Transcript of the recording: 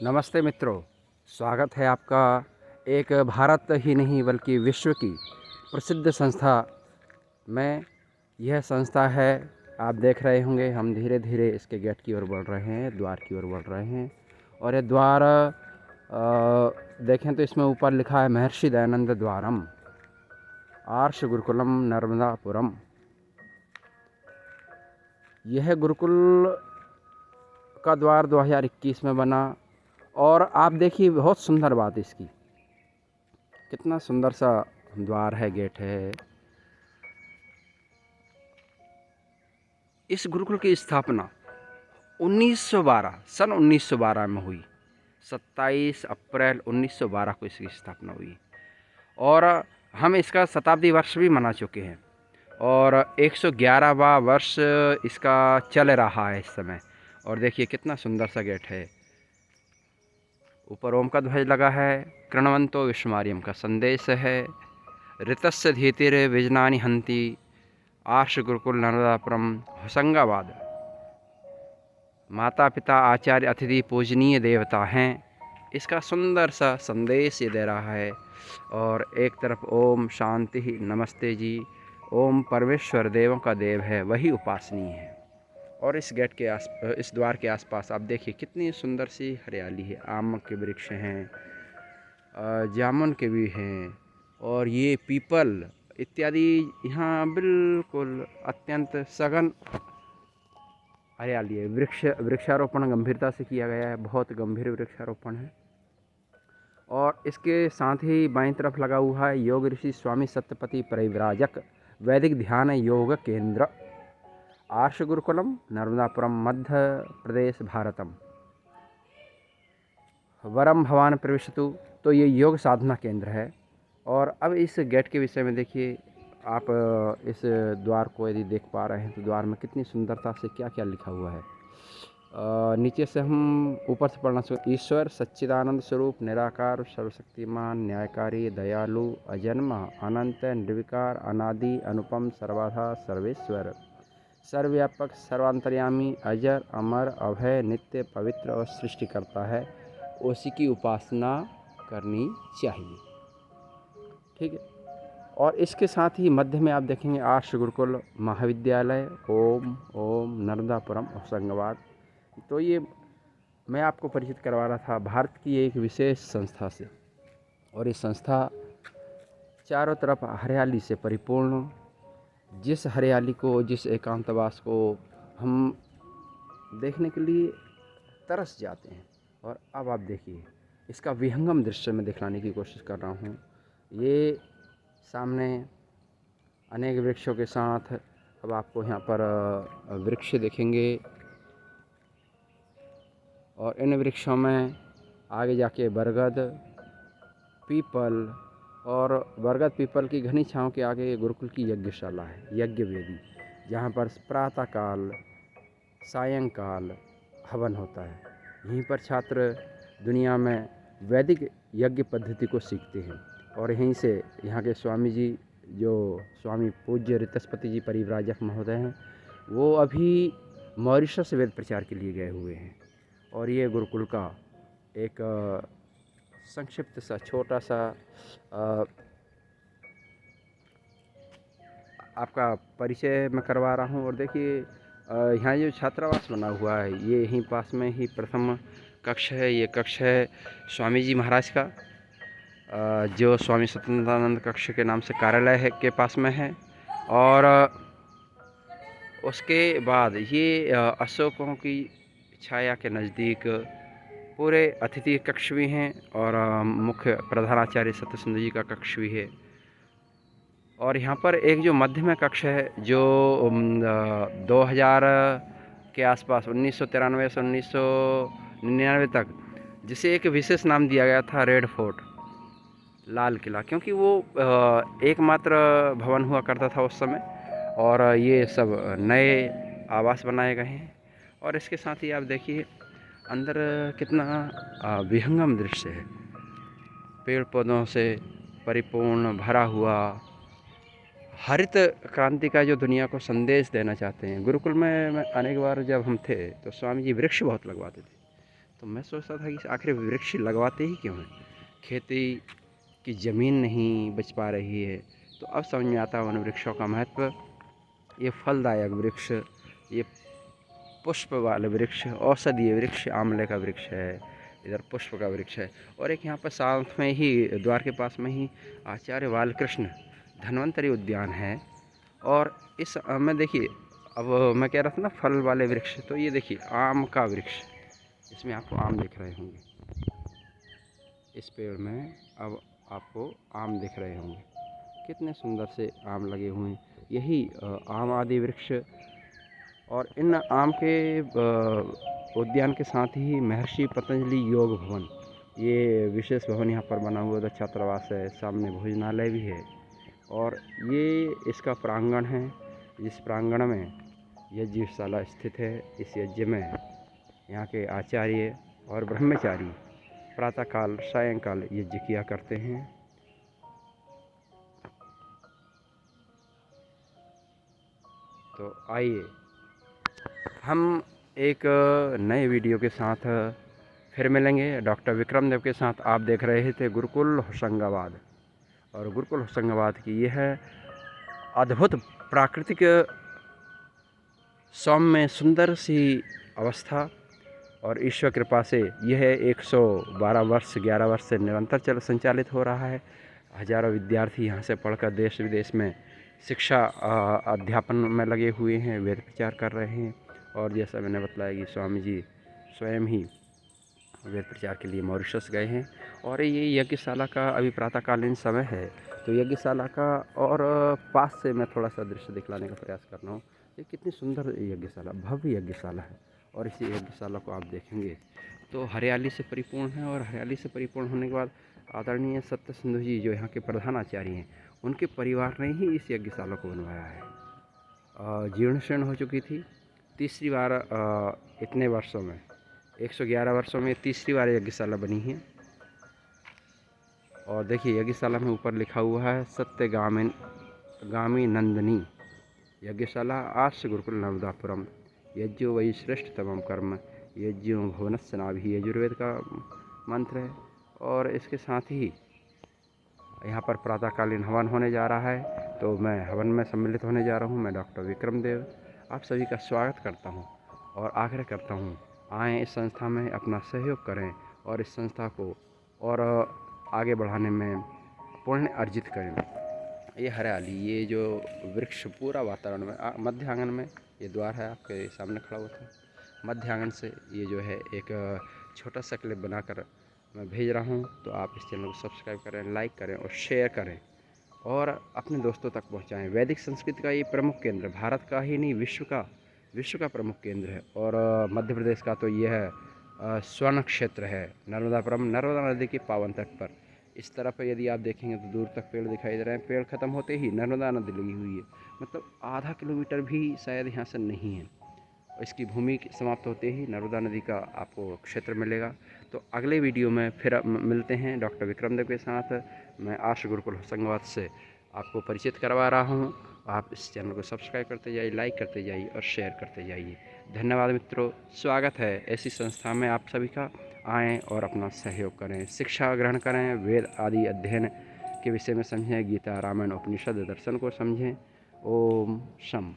नमस्ते मित्रों, स्वागत है आपका एक भारत ही नहीं बल्कि विश्व की प्रसिद्ध संस्था में। यह संस्था है, आप देख रहे होंगे, हम धीरे धीरे इसके गेट की ओर बढ़ रहे हैं, द्वार की ओर बढ़ रहे हैं। और ये द्वार देखें तो इसमें ऊपर लिखा है महर्षि दयानंद द्वारम, आर्ष गुरुकुलम नर्मदापुरम। यह गुरुकुल का द्वार 2021 में बना। और आप देखिए, बहुत सुंदर बात इसकी, कितना सुंदर सा द्वार है, गेट है। इस गुरुकुल की स्थापना 1912 सन 1912 में हुई। 27 अप्रैल 1912 को इसकी स्थापना हुई। और हम इसका शताब्दी वर्ष भी मना चुके हैं और 111वां वर्ष इसका चल रहा है इस समय। और देखिए कितना सुंदर सा गेट है। ऊपर ओम का ध्वज लगा है, कृण्वन्तो विष्णुमार्यम का संदेश है। ऋतस्य धीतिरे विजनानि हन्ति, आर्ष गुरुकुल नर्मदापुरम होशंगाबाद। माता पिता आचार्य अतिथि पूजनीय देवता हैं। इसका सुंदर सा संदेश ये दे रहा है। और एक तरफ ओम शांति नमस्ते जी, ओम परमेश्वर देवों का देव है, वही उपासनीय है। और इस गेट के इस द्वार के आसपास आप देखिए कितनी सुंदर सी हरियाली है। आम के वृक्ष हैं, जामुन के भी हैं, और ये पीपल इत्यादि यहाँ बिल्कुल अत्यंत सघन हरियाली है। वृक्षारोपण गंभीरता से किया गया है, बहुत गंभीर वृक्षारोपण है। और इसके साथ ही बाईं तरफ लगा हुआ है योग ऋषि स्वामी सत्यपति परिव्राजक वैदिक ध्यान योग केंद्र, आर्ष गुरुकुलम नर्मदापुरम, मध्य प्रदेश, भारतम। वरम भवान प्रविशतु, तो ये योग साधना केंद्र है। और अब इस गेट के विषय में देखिए, आप इस द्वार को यदि देख पा रहे हैं तो द्वार में कितनी सुंदरता से क्या क्या लिखा हुआ है। नीचे से हम ऊपर से पढ़ना शुरू। ईश्वर सच्चिदानंद स्वरूप, निराकार, सर्वशक्तिमान, न्यायकारी, दयालु, अजन्मा, अनंत, निर्विकार, अनादि, अनुपम, सर्वधा, सर्वेश्वर, सर्वव्यापक, सर्वांतर्यामी, अजर, अमर, अभय, नित्य, पवित्र और सृष्टि करता है, उसी की उपासना करनी चाहिए। ठीक है। और इसके साथ ही मध्य में आप देखेंगे आर्ष गुरुकुल महाविद्यालय, ओम नर्मदापुरम होशंगाबाद। तो ये मैं आपको परिचित करवा रहा था भारत की एक विशेष संस्था से। और इस संस्था चारों तरफ हरियाली से परिपूर्ण, जिस हरियाली को, जिस एकांतवास को हम देखने के लिए तरस जाते हैं। और अब आप देखिए, इसका विहंगम दृश्य में दिखलाने की कोशिश कर रहा हूँ। ये सामने अनेक वृक्षों के साथ अब आपको यहाँ पर वृक्ष दिखेंगे। और इन वृक्षों में आगे जाके बरगद, पीपल, और बरगद पीपल की घनी छाँव के आगे गुरुकुल की यज्ञशाला है, यज्ञ वेदी, जहाँ पर प्रातःकाल सायंकाल हवन होता है। यहीं पर छात्र दुनिया में वैदिक यज्ञ पद्धति को सीखते हैं। और यहीं से यहाँ के स्वामी जी, जो स्वामी पूज्य ऋतस्पति जी परिव्राजक महोदय हैं, वो अभी मॉरिशस वेद प्रचार के लिए गए हुए हैं। और ये गुरुकुल का एक संक्षिप्त सा छोटा सा आपका परिचय मैं करवा रहा हूँ। और देखिए, यहाँ जो छात्रावास बना हुआ है, ये यहीं पास में ही प्रथम कक्ष है। ये कक्ष है स्वामी जी महाराज का, जो स्वामी सत्यनानंद कक्ष के नाम से कार्यालय है के पास में है। और उसके बाद ये अशोकों की छाया के नज़दीक पूरे अतिथि कक्ष भी हैं, और मुख्य प्रधानाचार्य सत्यसुंदर जी का कक्ष भी है। और यहाँ पर एक जो मध्य में कक्ष है, जो 2000 के आसपास 1993 से 1999 तक, जिसे एक विशेष नाम दिया गया था रेड फोर्ट, लाल किला, क्योंकि वो एकमात्र भवन हुआ करता था उस समय। और ये सब नए आवास बनाए गए हैं। और इसके साथ ही आप देखिए अंदर कितना विहंगम दृश्य है, पेड़ पौधों से परिपूर्ण भरा हुआ, हरित क्रांति का जो दुनिया को संदेश देना चाहते हैं। गुरुकुल में अनेक बार जब हम थे तो स्वामी जी वृक्ष बहुत लगवाते थे। तो मैं सोचता था कि आखिर वृक्ष लगवाते ही क्यों हैं, खेती की ज़मीन नहीं बच पा रही है। तो अब समझ में आता है उन वृक्षों का महत्व। ये फलदायक वृक्ष, ये पुष्प वाले वृक्ष, औषधीय वृक्ष, आंवले का वृक्ष है, इधर पुष्प का वृक्ष है। और एक यहाँ पर साथ में ही द्वार के पास में ही आचार्य बालकृष्ण धन्वंतरी उद्यान है। और इस में देखिए, अब मैं कह रहा था ना फल वाले वृक्ष, तो ये देखिए आम का वृक्ष, इसमें आपको आम दिख रहे होंगे, इस पेड़ में अब आपको आम दिख रहे होंगे, कितने सुंदर से आम लगे हुए हैं। यही आम आदि वृक्ष। और इन आम के उद्यान के साथ ही महर्षि पतंजलि योग भवन, ये विशेष भवन यहाँ पर बना हुआ, तो छात्रावास है, सामने भोजनालय भी है। और ये इसका प्रांगण है, जिस प्रांगण में यज्ञशाला स्थित है। इस यज्ञ में यहाँ के आचार्य और ब्रह्मचारी प्रातःकाल सायंकाल यज्ञ किया करते हैं। तो आइए हम एक नए वीडियो के साथ फिर मिलेंगे। डॉक्टर विक्रम देव के साथ आप देख रहे थे गुरुकुल होशंगाबाद। और गुरुकुल होशंगाबाद की यह अद्भुत प्राकृतिक सौम्य सुंदर सी अवस्था, और ईश्वर कृपा से यह 112 वर्ष 11 वर्ष से निरंतर संचालित हो रहा है। हजारों विद्यार्थी यहाँ से पढ़कर देश विदेश में शिक्षा अध्यापन में लगे हुए हैं, वेद प्रचार कर रहे हैं। और जैसा मैंने बताया कि स्वामी जी स्वयं ही वेद प्रचार के लिए मॉरिशस गए हैं। और ये यज्ञशाला का अभी प्रातःकालीन समय है, तो यज्ञशाला का और पास से मैं थोड़ा सा दृश्य दिखलाने का प्रयास कर रहा हूँ। ये कितनी सुंदर यज्ञशाला, भव्य यज्ञशाला है। और इसी यज्ञशाला को आप देखेंगे तो हरियाली से परिपूर्ण है। और हरियाली से परिपूर्ण होने के बाद आदरणीय सत्य सिंधु जी जो यहाँ के प्रधान आचार्य हैं, उनके परिवार ने ही इस यज्ञशाला को बनवाया है। जीर्ण शीर्ण हो चुकी थी, तीसरी बार इतने वर्षों में 111 वर्षों में तीसरी बार यज्ञशाला बनी है। और देखिए यज्ञशाला में ऊपर लिखा हुआ है सत्यगामी नंदिनी यज्ञशाला आश्य गुरुकुल नर्मदापुरम यज्ञो वही श्रेष्ठ तमम कर्म यज्ञो भुवनस्य नाभि, यजुर्वेद का मंत्र है। और इसके साथ ही यहाँ पर प्रातःकालीन हवन होने जा रहा है, तो मैं हवन में सम्मिलित होने जा रहा हूँ। मैं डॉक्टर विक्रम देव आप सभी का स्वागत करता हूँ और आग्रह करता हूँ, आएँ इस संस्था में अपना सहयोग करें और इस संस्था को और आगे बढ़ाने में पुण्य अर्जित करें। ये हरियाली, ये जो वृक्ष पूरा वातावरण में मध्य आंगन में ये द्वार है, आपके सामने खड़ा हुआ था, मध्य आंगन से ये जो है एक छोटा सा क्लिप बनाकर मैं भेज रहा हूँ। तो आप इस चैनल को सब्सक्राइब करें, लाइक करें और शेयर करें और अपने दोस्तों तक पहुँचाएँ। वैदिक संस्कृति का ये प्रमुख केंद्र, भारत का ही नहीं विश्व का प्रमुख केंद्र है। और मध्य प्रदेश का तो ये है स्वर्ण क्षेत्र है, नर्मदापुरम, नर्मदा नदी के पावन तट पर। इस तरफ यदि आप देखेंगे तो दूर तक पेड़ दिखाई दे रहे हैं, पेड़ ख़त्म होते ही नर्मदा नदी लगी हुई है, मतलब आधा किलोमीटर भी शायद यहाँ से नहीं है। इसकी भूमि समाप्त होते ही नर्मदा नदी का आपको क्षेत्र मिलेगा। तो अगले वीडियो में फिर मिलते हैं डॉक्टर विक्रम देव के साथ। मैं आर्ष गुरुकुल होशंगाबाद से आपको परिचित करवा रहा हूँ। आप इस चैनल को सब्सक्राइब करते जाइए, लाइक करते जाइए और शेयर करते जाइए। धन्यवाद मित्रों, स्वागत है ऐसी संस्था में आप सभी का। आएँ और अपना सहयोग करें, शिक्षा ग्रहण करें, वेद आदि अध्ययन के विषय में समझें, गीता रामायण उपनिषद दर्शन को समझें। ओम शम।